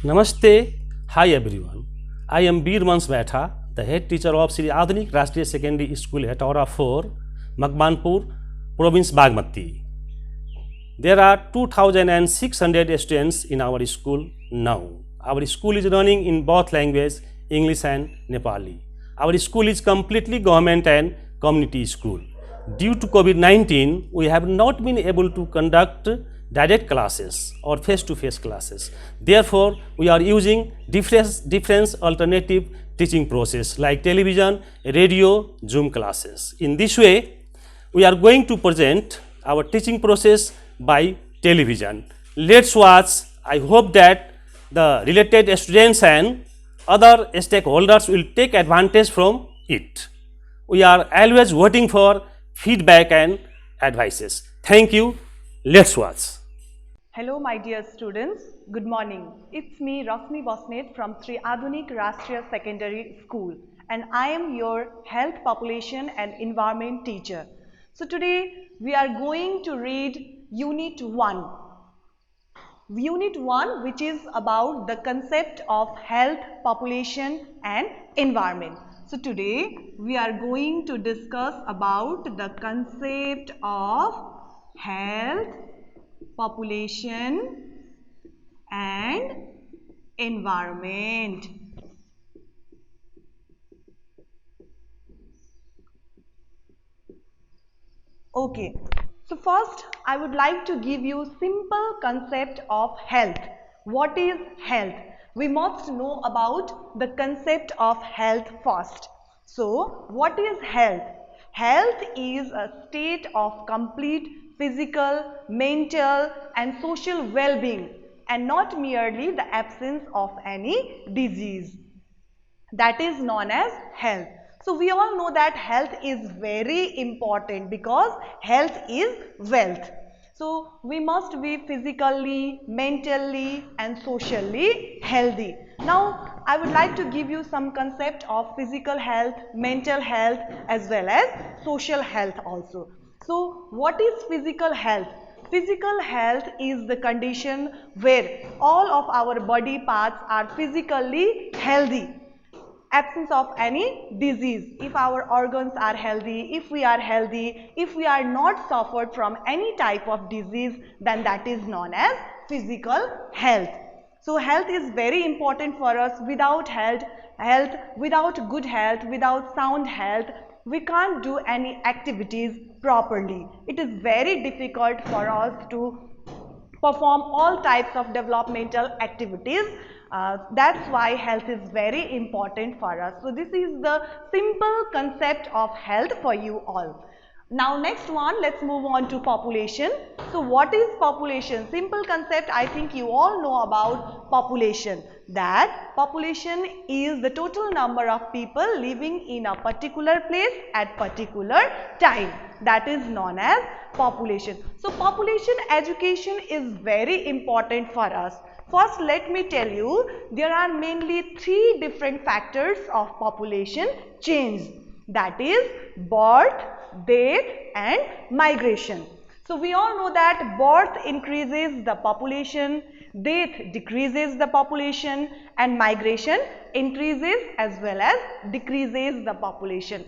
Namaste. Hi everyone. I am Bir Baitha, the head teacher of Shree Adhunik Rastriya Secondary School, Hetauda 4, Makbanpur, Province Bagmati. There are 2,600 students in our school now. Our school is running in both languages, English and Nepali. Our school is completely government and community school. Due to COVID-19, we have not been able to conduct direct classes or face-to-face classes. Therefore, we are using different alternative teaching process like television, radio, Zoom classes. In this way, we are going to present our teaching process by television. Let's watch. I hope that the related students and other stakeholders will take advantage from it. We are always waiting for feedback and advices. Thank you. Let's watch. Hello my dear students, good morning. It's me Rashmi Basnet from Shree Adhunik Rastriya Secondary School and I am your health, population and environment teacher. So today we are going to read Unit 1. Unit 1 which is about the concept of health, population and environment. So today we are going to discuss about the concept of health, population and environment. Okay, so first I would like to give you simple concept of health. What is health? We must know about the concept of health first. So what is health? Health is a state of complete physical, mental and social well-being and not merely the absence of any disease. That is known as health. So we all know that health is very important because health is wealth. So we must be physically, mentally and socially healthy. Now I would like to give you some concept of physical health, mental health as well as social health also. So what is physical health? Physical health is the condition where all of our body parts are physically healthy. Absence of any disease. If our organs are healthy, if we are healthy, if we are not suffered from any type of disease, then that is known as physical health. So health is very important for us. Without health, without good health, without sound health, we can't do any activities properly. It is very difficult for us to perform all types of developmental activities. That's why health is very important for us. So this is the simple concept of health for you all. Now next one, let's move on to population. So what is population? Simple concept, I think you all know about population. That population is the total number of people living in a particular place at particular time. That is known as population. So population education is very important for us. First, let me tell you, there are mainly three different factors of population change. That is birth, death and migration. So we all know that birth increases the population, death decreases the population and migration increases as well as decreases the population.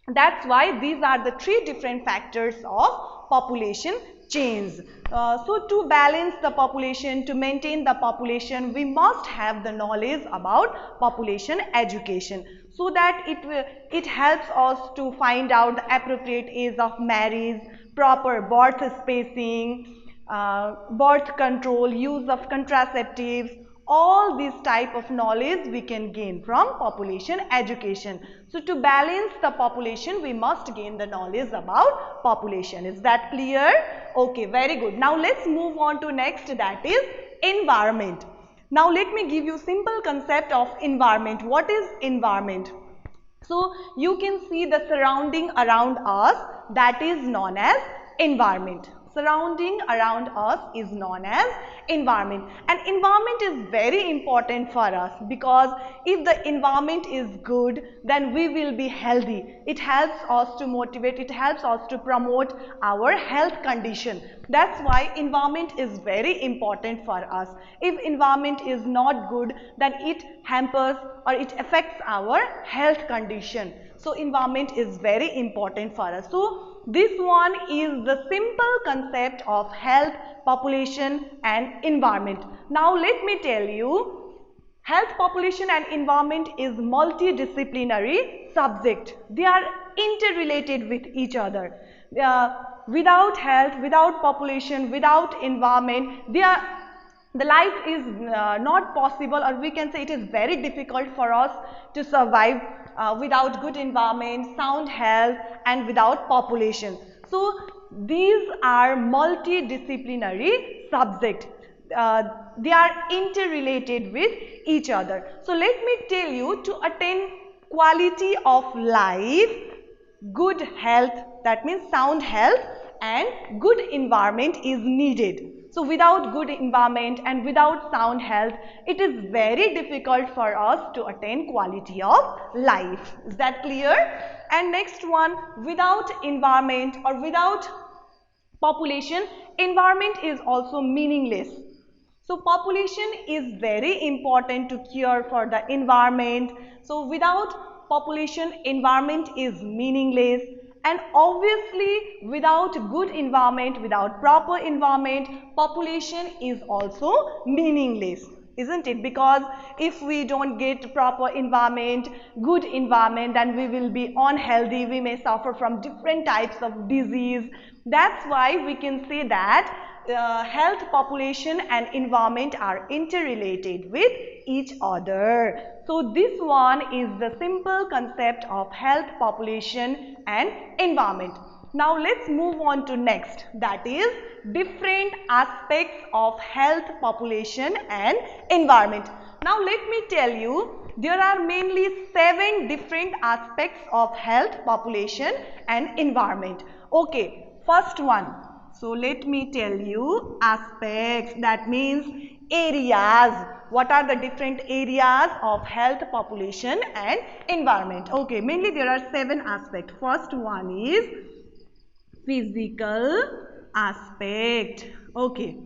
That's why these are the three different factors of population change. So to balance the population, to maintain the population, we must have the knowledge about population education so that it helps us to find out the appropriate age of marriage, proper birth spacing, birth control, use of contraceptives. All these type of knowledge we can gain from population education. So to balance the population, we must gain the knowledge about population. Is that clear? Okay, very good. Now let's move on to next, that is environment. Now let me give you simple concept of environment. What is environment? So you can see the surrounding around us, that is known as environment. surrounding around us is known as environment. And environment is very important for us, because if the environment is good, then we will be healthy. It helps us to motivate, it helps us to promote our health condition. That's why environment is very important for us. If environment is not good, then it hampers or it affects our health condition. So environment is very important for us. So this one is the simple concept of health, population and environment. Now let me tell you, health, population and environment is multidisciplinary subject. They are interrelated with each other. Without health, without population, without environment, the life is not possible, or we can say it is very difficult for us to survive without good environment, sound health and without population. So these are multidisciplinary subjects. They are interrelated with each other. So let me tell you, to attain quality of life, good health, that means sound health and good environment is needed. So without good environment and without sound health, it is very difficult for us to attain quality of life. Is that clear? And next one, without environment or without population, environment is also meaningless. So population is very important to care for the environment. So without population, environment is meaningless. And obviously, without good environment, without proper environment, population is also meaningless, isn't it? Because if we don't get proper environment, good environment, then we will be unhealthy, we may suffer from different types of disease. That's why we can say that health, population and environment are interrelated with each other. So this one is the simple concept of health, population and environment. Now let's move on to next, that is different aspects of health, population and environment. Now let me tell you, there are mainly 7 different aspects of health, population and environment. Okay, first one. So let me tell you aspects, that means areas. What are the different areas of health, population and environment? Okay, mainly there are 7 aspects. First one is physical aspect. Okay,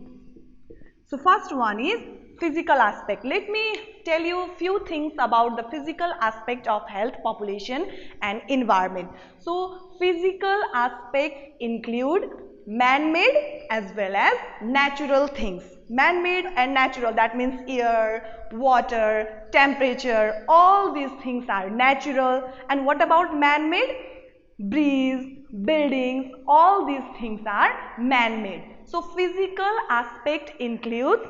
so first one is physical aspect. Let me tell you a few things about the physical aspect of health, population and environment. So physical aspects include man-made as well as natural things. Man-made and natural, that means air, water, temperature, all these things are natural. And what about man-made? Breeze, buildings, all these things are man-made. So physical aspect includes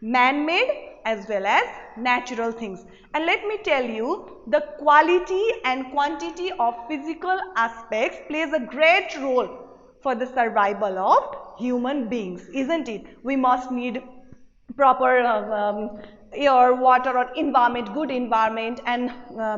man-made as well as natural things. And let me tell you, the quality and quantity of physical aspects plays a great role for the survival of human beings, isn't it? We must need proper air, water or environment, good environment and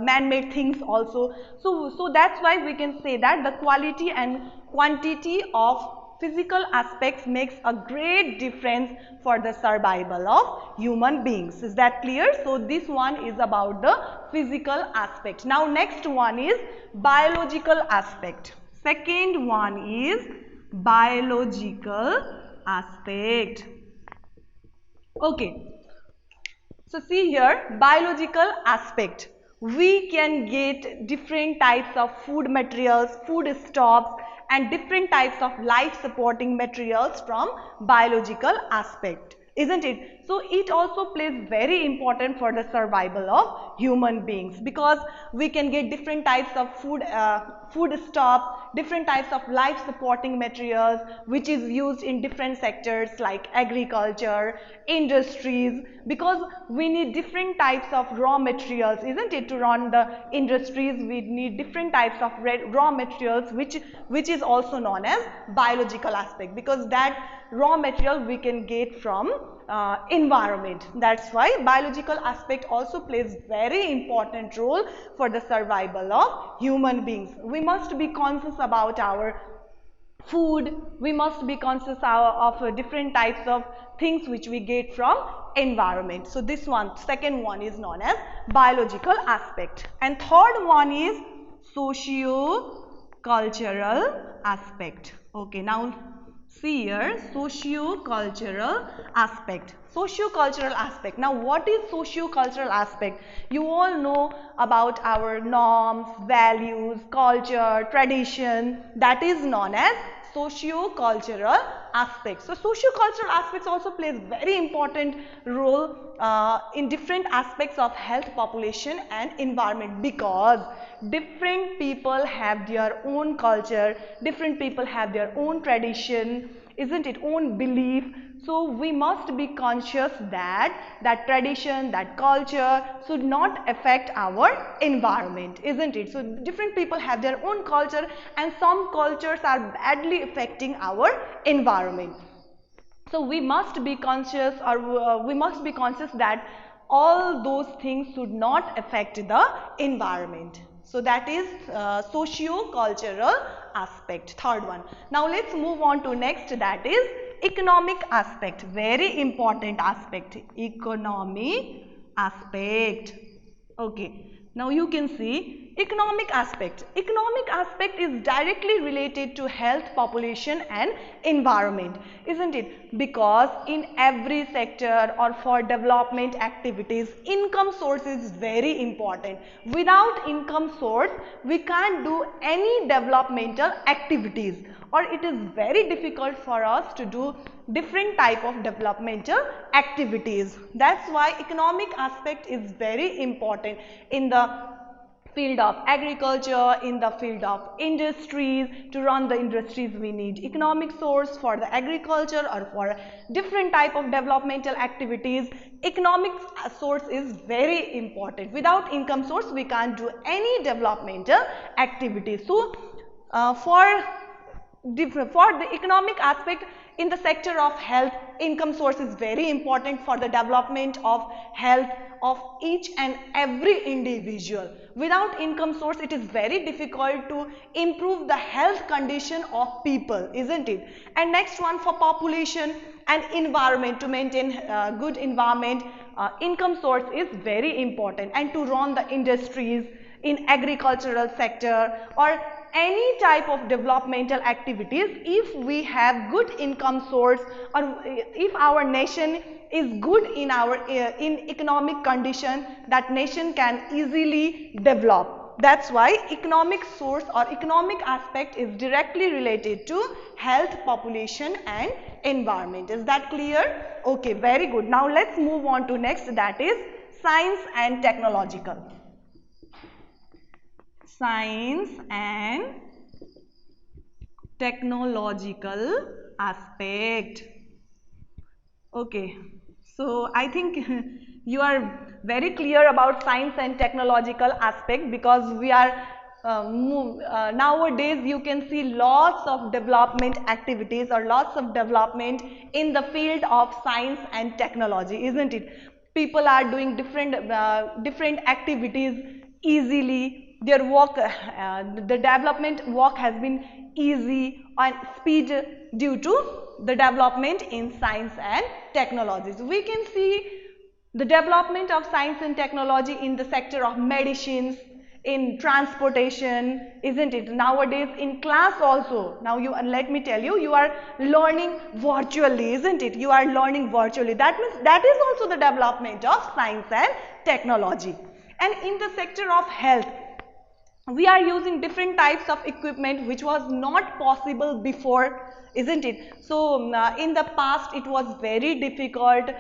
man-made things also. So that's why we can say that the quality and quantity of physical aspects makes a great difference for the survival of human beings. Is that clear? So this one is about the physical aspect. Now next one is biological aspect. Second one is biological aspect. Okay, so see here, biological aspect. We can get different types of food materials, food stuffs and different types of life supporting materials from biological aspect, isn't it? So it also plays very important for the survival of human beings, because we can get different types of food stuffs, different types of life supporting materials which is used in different sectors like agriculture, industries, because we need different types of raw materials, isn't it? To run the industries we need different types of raw materials which is also known as biological aspect, because that raw material we can get from environment. That's why biological aspect also plays very important role for the survival of human beings. We must be conscious about our food, we must be conscious of different types of things which we get from environment. So this one, second one is known as biological aspect, and third one is socio-cultural aspect. Okay, now see here, socio-cultural aspect. Socio-cultural aspect. Now what is socio-cultural aspect? You all know about our norms, values, culture, tradition, that is known as socio-cultural aspects. So socio-cultural aspects also plays very important role in different aspects of health, population and environment, because different people have their own culture, different people have their own tradition, isn't it, own belief. So we must be conscious that that tradition, that culture should not affect our environment, isn't it? So different people have their own culture, and some cultures are badly affecting our environment. So we must be conscious, or we must be conscious that all those things should not affect the environment. So that is socio-cultural aspect, third one. Now let's move on to next, that is economic aspect. Very important aspect, economic aspect. Okay, now you can see economic aspect. Economic aspect is directly related to health, population and environment, isn't it? Because in every sector or for development activities, income source is very important. Without income source, we can't do any developmental activities, or it is very difficult for us to do different type of developmental activities. That's why economic aspect is very important in the field of agriculture, in the field of industries. To run the industries, we need economic source. For the agriculture or for different type of developmental activities, economic source is very important. Without income source, we can't do any developmental activities. So for the economic aspect in the sector of health, income source is very important for the development of health of each and every individual. Without income source, it is very difficult to improve the health condition of people, isn't it? And next one, for population and environment, to maintain good environment, income source is very important. And to run the industries in agricultural sector or any type of developmental activities, if we have good income source, or if our nation is good in our in economic condition, that nation can easily develop. That's why economic source or economic aspect is directly related to health, population and environment. Is that clear? Okay, very good. Now let's move on to next, that is science and technological. Science and technological aspect. Okay, so I think you are very clear about science and technological aspect, because we are nowadays you can see lots of development activities or lots of development in the field of science and technology, isn't it? People are doing different activities easily. Their work, the development work has been easy and speed due to the development in science and technologies. We can see the development of science and technology in the sector of medicines, in transportation, isn't it? Nowadays in class also, now you, let me tell you, you are learning virtually, isn't it? You are learning virtually. That means that is also the development of science and technology. And in the sector of health, we are using different types of equipment which was not possible before, isn't it? So in the past it was very difficult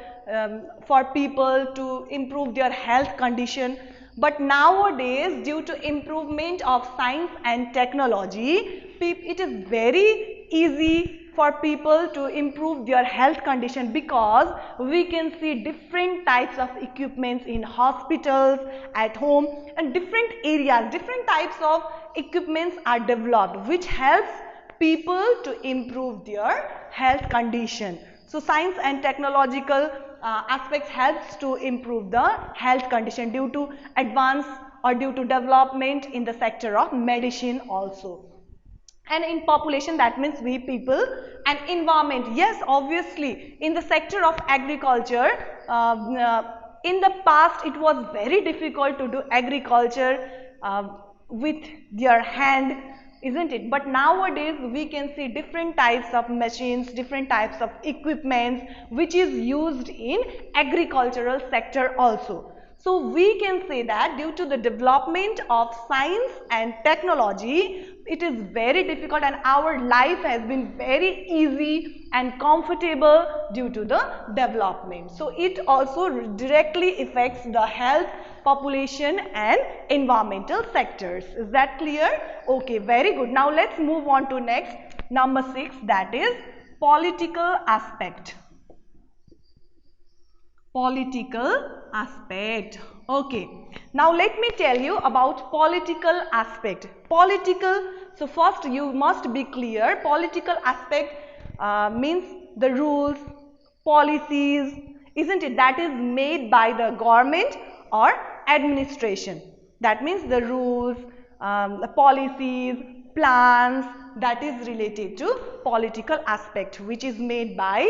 for people to improve their health condition, but nowadays due to improvement of science and technology, it is very easy for people to improve their health condition, because we can see different types of equipments in hospitals, at home, and different areas, different types of equipments are developed which helps people to improve their health condition. So science and technological aspects helps to improve the health condition due to advance or due to development in the sector of medicine also. And in population, that means we people. And environment, yes, obviously in the sector of agriculture, in the past it was very difficult to do agriculture with their hand, isn't it? But nowadays we can see different types of machines, different types of equipments which is used in agricultural sector also. So we can say that due to the development of science and technology, it is very difficult and our life has been very easy and comfortable due to the development. So it also directly affects the health, population and environmental sectors. Is that clear? Okay, very good. Now let's move on to next, number 6, that is political aspect. Political aspect. Okay, now let me tell you about political aspect. Political, so first you must be clear, political aspect means the rules, policies, isn't it, that is made by the government or administration. That means the rules, the policies, plans, that is related to political aspect, which is made by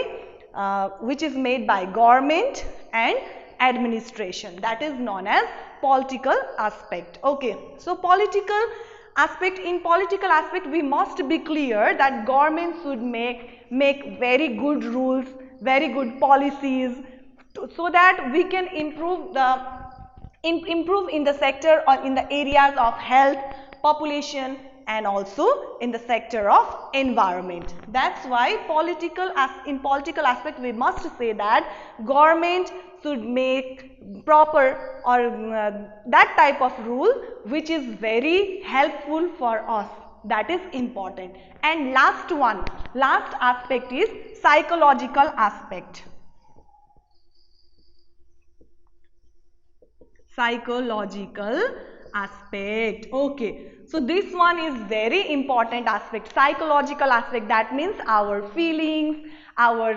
government and administration. That is known as political aspect. Okay, so political aspect, in political aspect we must be clear that government should make very good rules, very good policies, so that we can improve in the sector or in the areas of health, population and also in the sector of environment. That's why in political aspect we must say that government should make proper or that type of rule which is very helpful for us. That is important. And last aspect is psychological aspect. Psychological aspect. Okay, so this one is very important aspect. Psychological aspect, that means our feelings, our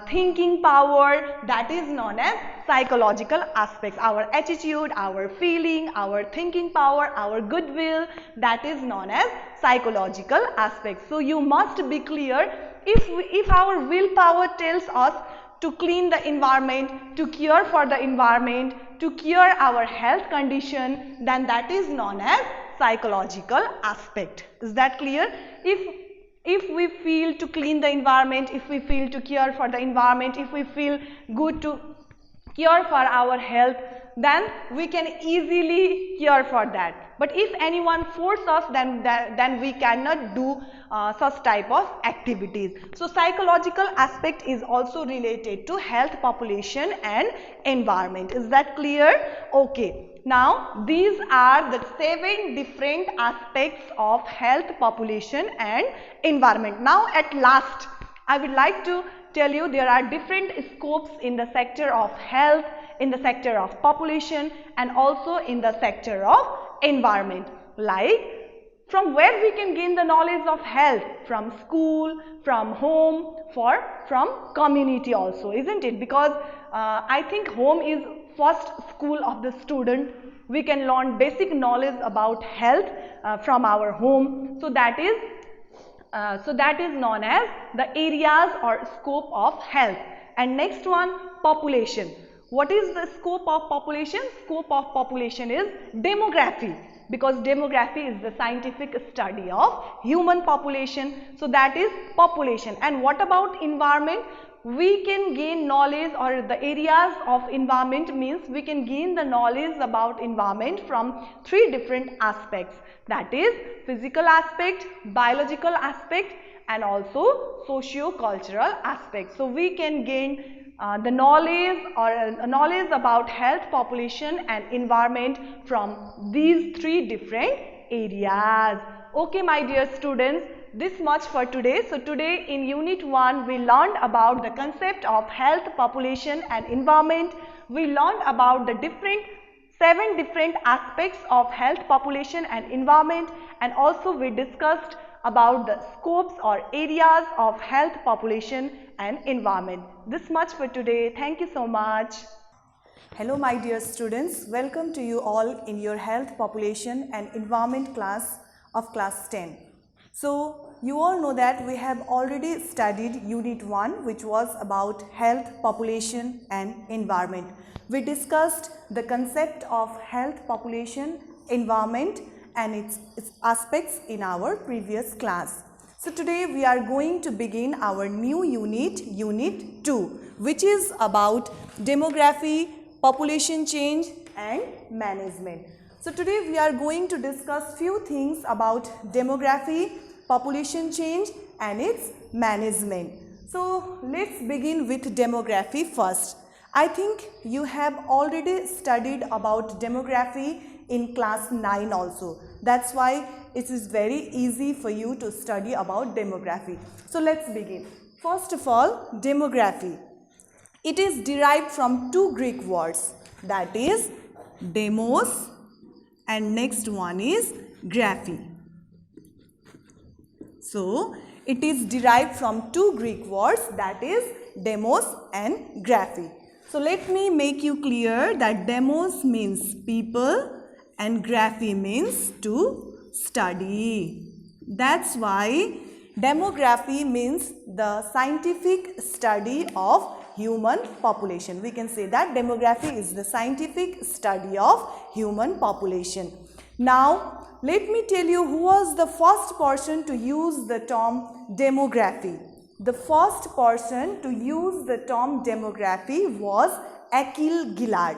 thinking power, that is known as psychological aspects. Our attitude, our feeling, our thinking power, our goodwill, that is known as psychological aspects. So you must be clear, if our willpower tells us to clean the environment, to care for the environment, to cure our health condition, then that is known as psychological aspect. Is that clear? If we feel to clean the environment, if we feel to care for the environment, if we feel good to care for our health, then we can easily care for that. But if anyone forces us, then we cannot do such type of activities. So psychological aspect is also related to health, population and environment. Is that clear? Okay. Now these are the 7 different aspects of health, population and environment. Now at last I would like to tell you there are different scopes in the sector of health, in the sector of population and also in the sector of environment. Like from where we can gain the knowledge of health? From school, from home, from community also, isn't it? Because I think home is first school of the student. We can learn basic knowledge about health from our home. So that is known as the areas or scope of health. And next one, population. What is the scope of population? Scope of population is demography, because demography is the scientific study of human population. So that is population. And what about environment? We can gain knowledge, or the areas of environment means we can gain the knowledge about environment from 3 different aspects. That is physical aspect, biological aspect and also socio-cultural aspect. So we can gain the knowledge or knowledge about health, population and environment from these 3 different areas. Okay, my dear students, this much for today. So today in unit 1 we learned about the concept of health, population and environment. We learned about the 7 different aspects of health, population and environment, and also we discussed about the scopes or areas of health, population and environment. This much for today. Thank you so much. Hello my dear students, welcome to you all in your health, population and environment class of class 10. So you all know that we have already studied Unit 1, which was about health, population and environment. We discussed the concept of health, population, environment and its aspects in our previous class. So today we are going to begin our new unit, Unit 2, which is about demography, population change and management. So today we are going to discuss few things about demography, population change and its management. So let's begin with demography first. I think you have already studied about demography in class 9 also. That's why it is very easy for you to study about demography. So let's begin. First of all, demography. It is derived from two Greek words, that is demos and next one is graphy. So it is derived from two Greek words, that is demos and graphy. So let me make you clear that demos means people and graphy means to study. That's why demography means the scientific study of human population. We can say that demography is the scientific study of human population. Now let me tell you who was the first person to use the term demography. The first person to use the term demography was Achille Gillard.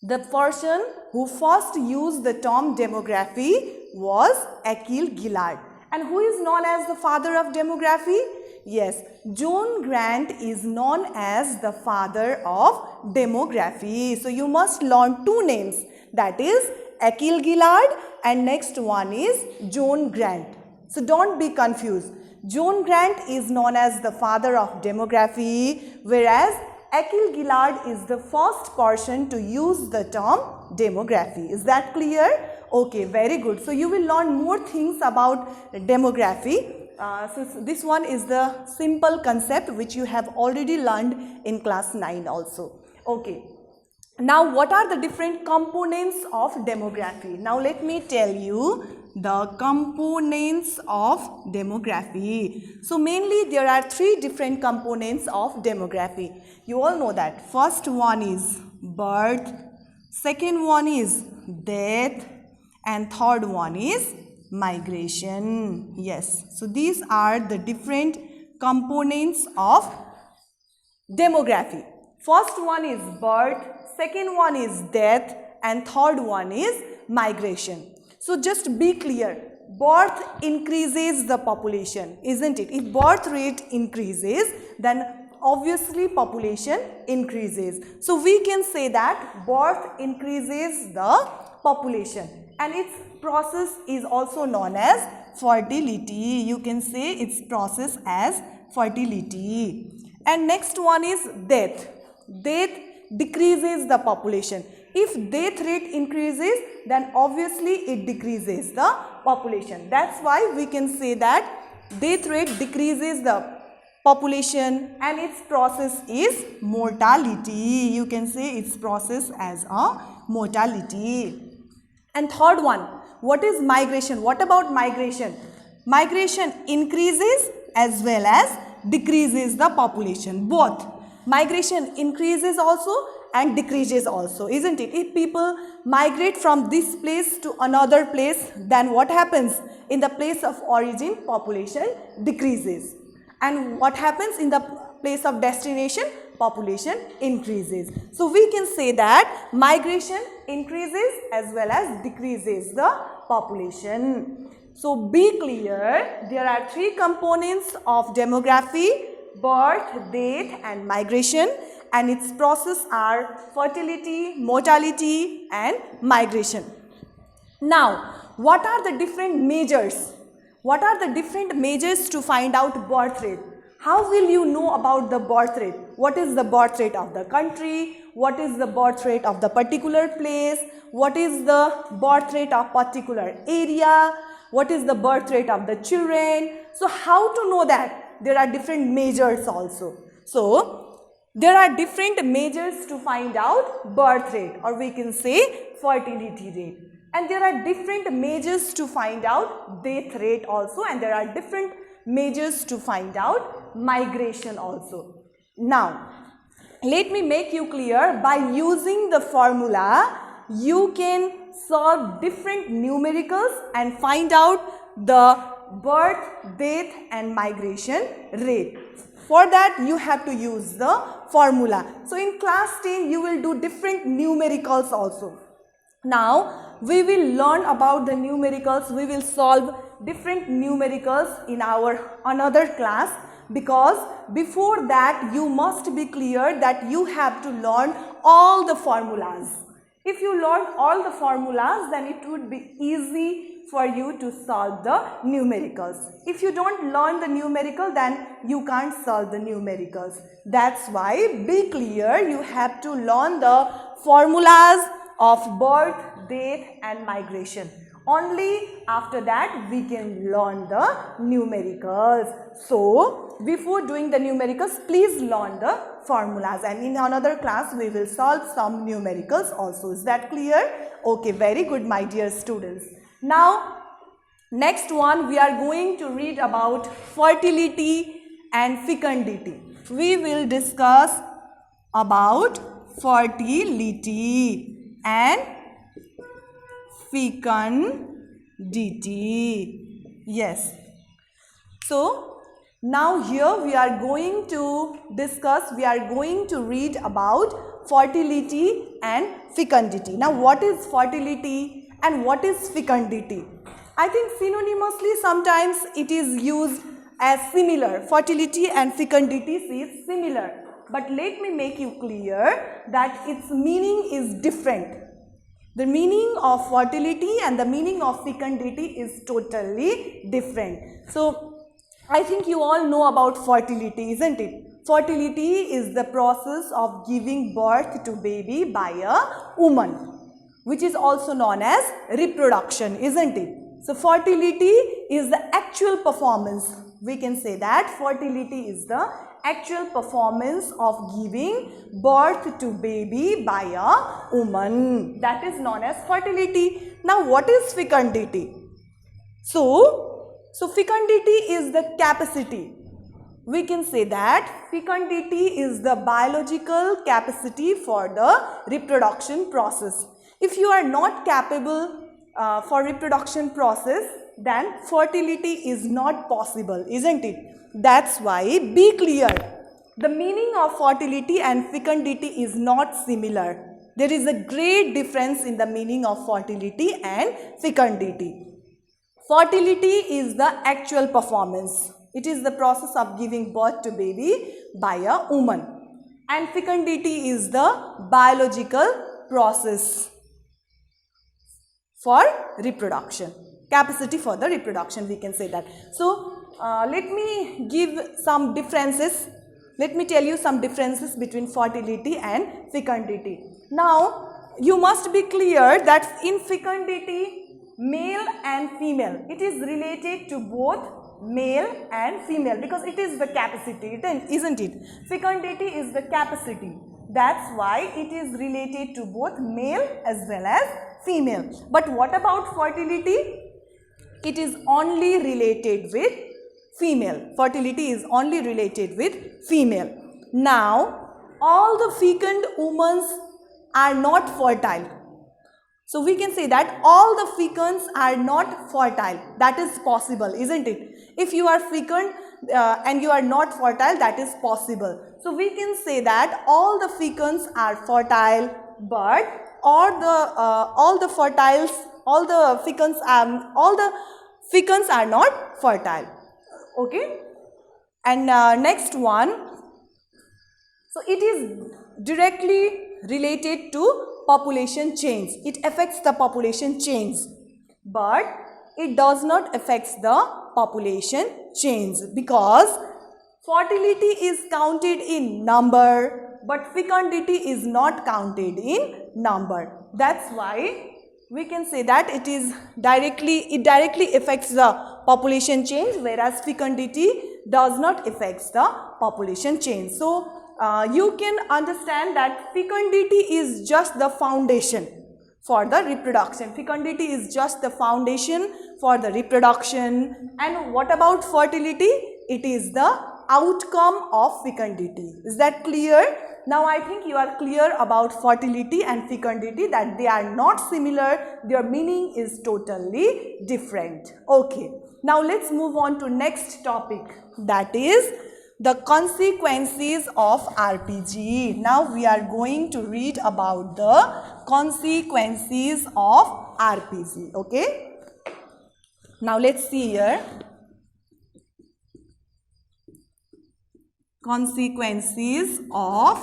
The person who first used the term demography was Achille Gillard. And who is known as the father of demography? Yes, John Grant is known as the father of demography. So you must learn two names, that is Achille Gillard and next one is John Grant. So don't be confused. John Grant is known as the father of demography, whereas Achille Gillard is the first person to use the term demography. Is that clear? Okay, very good. So you will learn more things about demography. So this one is the simple concept which you have already learned in class 9 also. Okay. Now what are the different components of demography? Now let me tell you the components of demography. So mainly there are three different components of demography. You all know that. First one is birth, second one is death and third one is migration. Yes, so these are the different components of demography. First one is birth, second one is death and third one is migration. So just be clear, birth increases the population, isn't it? If birth rate increases, then obviously population increases. So we can say that birth increases the population and its process is also known as fertility. You can say its process as fertility. And next one is death. Death decreases the population. If death rate increases, then obviously it decreases the population. That's why we can say that death rate decreases the population and its process is mortality. You can say its process as a mortality. And third one, what is migration? What about migration? Migration increases as well as decreases the population. Both. Migration increases also and decreases also, isn't it? If people migrate from this place to another place, then what happens? In the place of origin, population decreases. And what happens in the place of destination? Population increases. So we can say that migration increases as well as decreases the population. So be clear, there are three components of demography: birth, death and migration, and its process are fertility, mortality and migration. Now, what are the different measures? What are the different measures to find out birth rate? How will you know about the birth rate? What is the birth rate of the country? What is the birth rate of the particular place? What is the birth rate of particular area? What is the birth rate of the children? So how to know that? There are different measures also. So there are different measures to find out birth rate, or we can say fertility rate. And there are different measures to find out death rate also, and there are different measures to find out migration also. Now, let me make you clear, by using the formula, you can solve different numericals and find out the birth, death and migration rate. For that, you have to use the formula. So, in class 10, you will do different numericals also. Now, we will learn about the numericals, we will solve different numericals in our another class, because before that you must be clear that you have to learn all the formulas. If you learn all the formulas, then it would be easy for you to solve the numericals. If you don't learn the numerical, then you can't solve the numericals. That's why be clear, you have to learn the formulas of birth, death and migration. Only after that we can learn the numericals. So, before doing the numericals, please learn the formulas, and in another class we will solve some numericals also. Is that clear? Okay, very good my dear students. Now, next one we are going to read about fertility and fecundity. We will discuss about fertility and fecundity. Yes. So, now here we are going to discuss, we are going to read about fertility and fecundity. Now, what is fertility and what is fecundity? I think synonymously sometimes it is used as similar. Fertility and fecundity is similar. But let me make you clear that its meaning is different. The meaning of fertility and the meaning of fecundity is totally different. So, I think you all know about fertility, isn't it? Fertility is the process of giving birth to baby by a woman, which is also known as reproduction, isn't it? So, fertility is the actual performance. We can say that fertility is the actual performance of giving birth to baby by a woman. That is known as fertility. Now, what is fecundity? So fecundity is the capacity. We can say that fecundity is the biological capacity for the reproduction process. If you are not capable for reproduction process, then fertility is not possible, isn't it? That's why be clear, the meaning of fertility and fecundity is not similar. There is a great difference in the meaning of fertility and fecundity. Fertility is the actual performance. It is the process of giving birth to baby by a woman. And fecundity is the biological process for reproduction. Capacity for the reproduction, we can say that. So, let me give some differences. Let me tell you some differences between fertility and fecundity. Now, you must be clear that in fecundity, male and female, it is related to both male and female because it is the capacity, isn't it? Fecundity is the capacity. That's why it is related to both male as well as female. But what about fertility? It is only related with female. Fertility is only related with female. Now, all the fecund women are not fertile. So, we can say that all the fecunds are not fertile. That is possible, isn't it? If you are fecund and you are not fertile, that is possible. So, we can say that all the fecunds are fertile, but all the fecunds are not fertile. Okay? And next one. So, it is directly related to population change. It affects the population change, but it does not affect the population change because fertility is counted in number, but fecundity is not counted in number. That's why we can say that it directly affects the population change, whereas fecundity does not affect the population change. So, you can understand that fecundity is just the foundation. for the reproduction. Fecundity is just the foundation for the reproduction. And what about fertility? It is the outcome of fecundity. Is that clear? Now I think you are clear about fertility and fecundity, that they are not similar, their meaning is totally different. Okay, now let's move on to next topic, that is the consequences of RPG. Now we are going to read about the consequences of RPG. Okay, now let's see here. Consequences of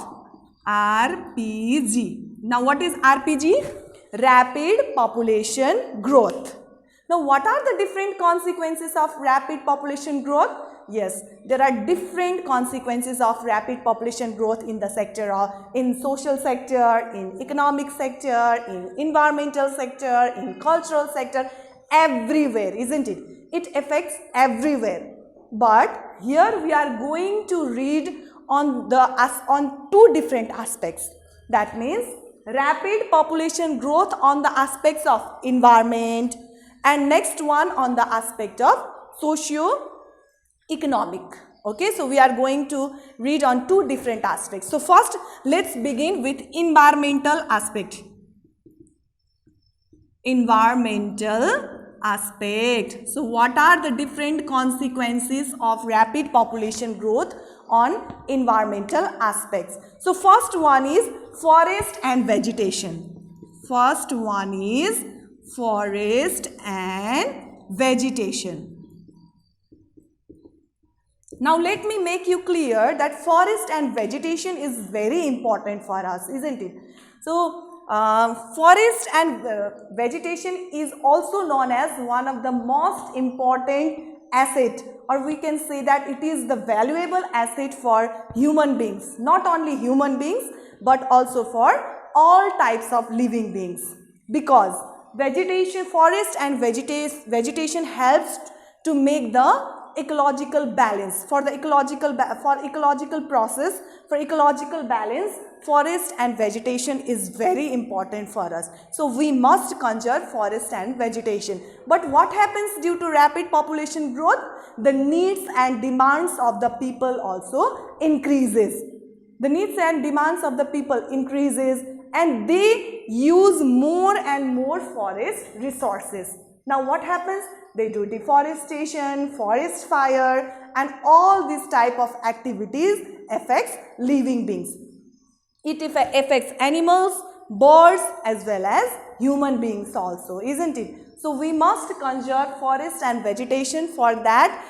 RPG. Now what is RPG? Rapid population growth. Now what are the different consequences of rapid population growth? Yes, there are different consequences of rapid population growth in the sector of, in social sector, in economic sector, in environmental sector, in cultural sector, everywhere, isn't it? It affects everywhere. But here we are going to read on two different aspects. That means rapid population growth on the aspects of environment, and next one on the aspect of socio-economic. Okay, so we are going to read on two different aspects. So first, let's begin with environmental aspect. Environmental aspect. So what are the different consequences of rapid population growth on environmental aspects? So first one is forest and vegetation. First one is forest and vegetation. Now let me make you clear that forest and vegetation is very important for us, isn't it? So forest and vegetation is also known as one of the most important asset, or we can say that it is the valuable asset for human beings. Not only human beings, but also for all types of living beings. Because vegetation, forest and vegetation helps to make the ecological balance. For the ecological process, for ecological balance, forest and vegetation is very important for us. So we must conserve forest and vegetation. But what happens due to rapid population growth? The needs and demands of the people also increases. The needs and demands of the people increases, and they use more and more forest resources. Now what happens? They do deforestation, forest fire, and all these type of activities affects living beings. It affects animals, birds, as well as human beings also, isn't it? So we must conserve forest and vegetation. For that,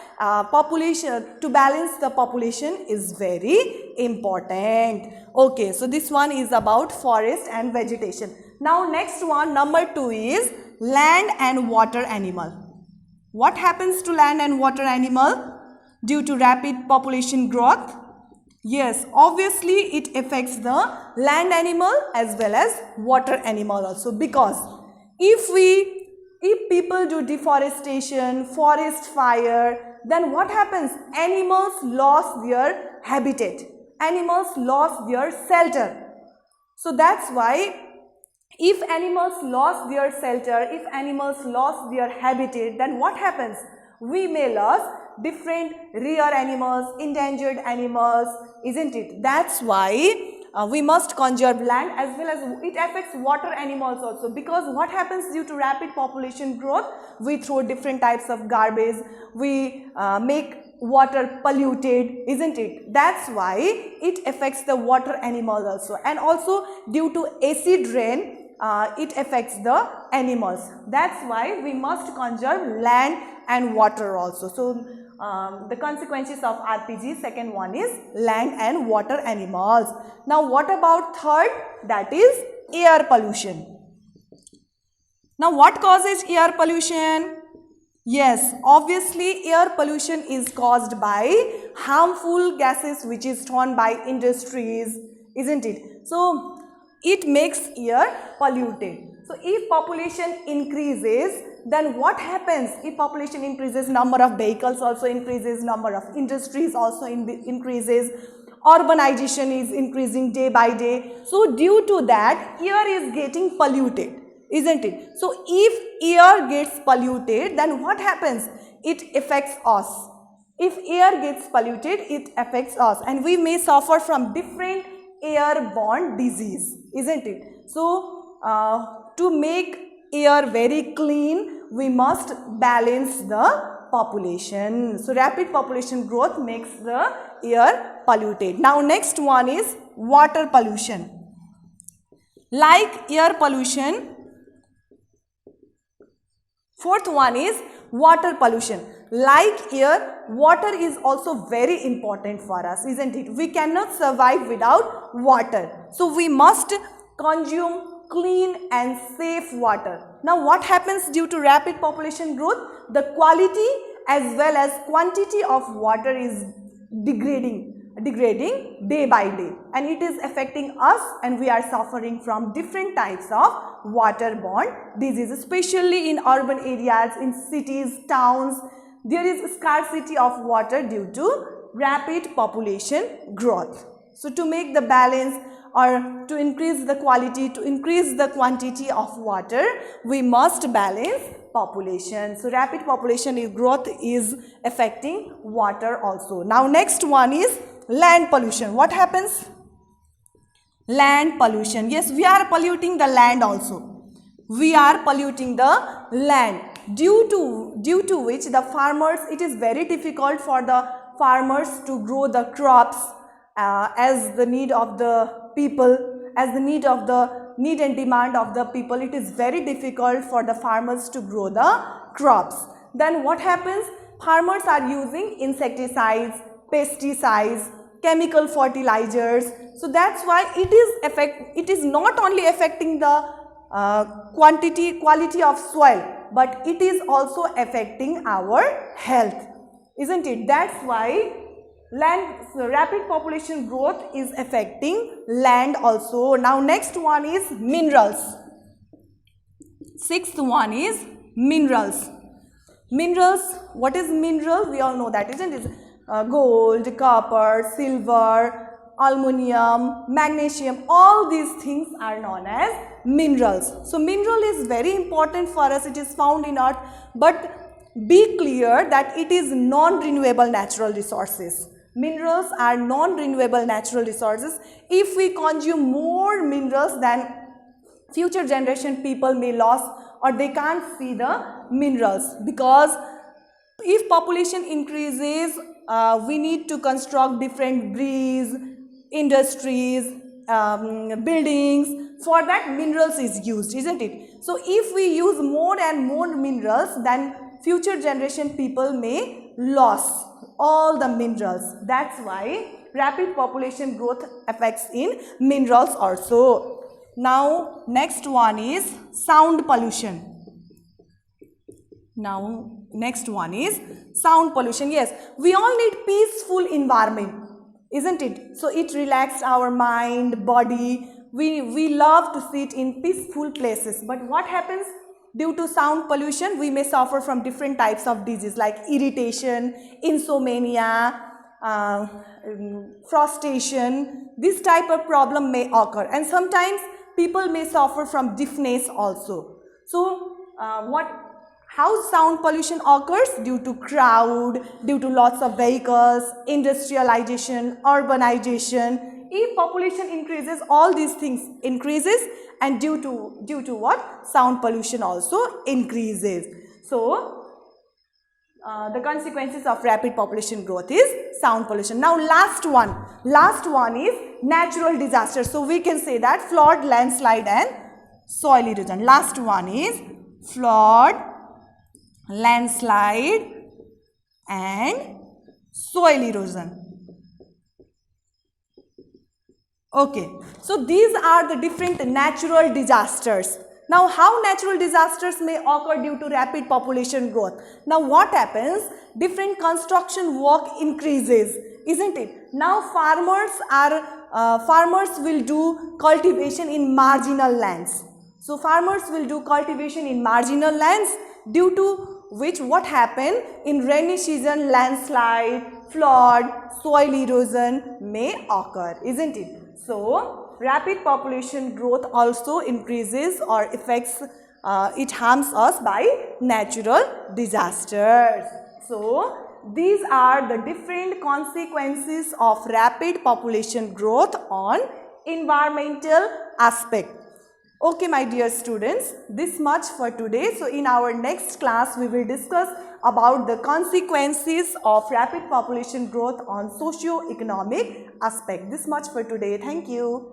population, to balance the population is very important. Okay, so this one is about forest and vegetation. Now next one, number 2 is land and water animal. What happens to land and water animal due to rapid population growth? Yes, obviously it affects the land animal as well as water animal also, because if people do deforestation, forest fire, then what happens? Animals lost their habitat, animals lost their shelter. So that's why if animals lost their shelter, if animals lost their habitat, then what happens? We may lose different rare animals, endangered animals, isn't it? That's why we must conserve land, as well as it affects water animals also, because what happens due to rapid population growth? We throw different types of garbage, we make water polluted, isn't it? That's why it affects the water animals also, and also due to acid rain, it affects the animals. That's why we must conserve land and water also. So the consequences of RPG, second one is land and water animals. Now what about third? That is air pollution. Now what causes air pollution? Yes, obviously air pollution is caused by harmful gases which is thrown by industries, isn't it? So it makes air polluted. So if population increases, then what happens? If population increases, number of vehicles also increases, number of industries also increases, urbanization is increasing day by day. So due to that, air is getting polluted. isn't it? So if air gets polluted, then what happens? It affects us. If air gets polluted, it affects us, and we may suffer from different airborne disease, isn't it? So to make air very clean, we must balance the population. So rapid population growth makes the air polluted. Now next one is water pollution. Like air pollution, fourth one is water pollution. Like air, water is also very important for us, isn't it? We cannot survive without water. So we must consume clean and safe water. Now what happens due to rapid population growth? The quality as well as quantity of water is degrading day by day, and it is affecting us, and we are suffering from different types of waterborne diseases, especially in urban areas, in cities, towns. There is scarcity of water due to rapid population growth. So to make the balance, or to increase the quality, to increase the quantity of water, we must balance population. So rapid population growth is affecting water also. Now next one is land pollution. What happens? Land pollution. Yes, we are polluting the land also. We are polluting the land, due to which the farmers, it is very difficult for the farmers to grow the crops as the need of the people, as the need and demand of the people. It is very difficult for the farmers to grow the crops. Then what happens? Farmers are using insecticides, pesticides, chemical fertilizers. So that's why it is not only affecting the quality of soil, but it is also affecting our health, isn't it? That's why rapid population growth is affecting land also. Now next one is minerals. Sixth one is minerals. Minerals, what is mineral? We all know that, isn't it? Gold, copper, silver, aluminum, magnesium, all these things are known as minerals. So mineral is very important for us. It is found in earth, but be clear that it is non-renewable natural resources. Minerals are non-renewable natural resources. If we consume more minerals, then future generation people may lose, or they can't see the minerals, because if population increases, we need to construct different bridges, industries, buildings. For that, minerals is used, isn't it? So if we use more and more minerals, then future generation people may lose all the minerals. That's why rapid population growth affects in minerals also. Now next one is sound pollution. Now next one is sound pollution. Yes, we all need peaceful environment, isn't it? So it relaxes our mind, body. We love to sit in peaceful places, but what happens? Due to sound pollution, we may suffer from different types of disease like irritation, insomnia, frustration. This type of problem may occur, and sometimes people may suffer from deafness also. So how sound pollution occurs? Due to crowd, due to lots of vehicles, industrialization, urbanization. If population increases, all these things increases, and due to what? Sound pollution also increases. So the consequences of rapid population growth is sound pollution. Now last one is natural disaster. So we can say that flood, landslide and soil erosion. Last one is flood, landslide and soil erosion. Okay, so these are the different natural disasters. Now how natural disasters may occur due to rapid population growth? Now what happens? Different construction work increases, isn't it? Now farmers will do cultivation in marginal lands. So farmers will do cultivation in marginal lands, due to which what happen? In rainy season, landslide, flood, soil erosion may occur, isn't it? So rapid population growth also increases or affects, it harms us by natural disasters. So, these are the different consequences of rapid population growth on environmental aspect. Okay, my dear students, this much for today. So, in our next class, we will discuss about the consequences of rapid population growth on socio-economic aspect. This much for today. Thank you.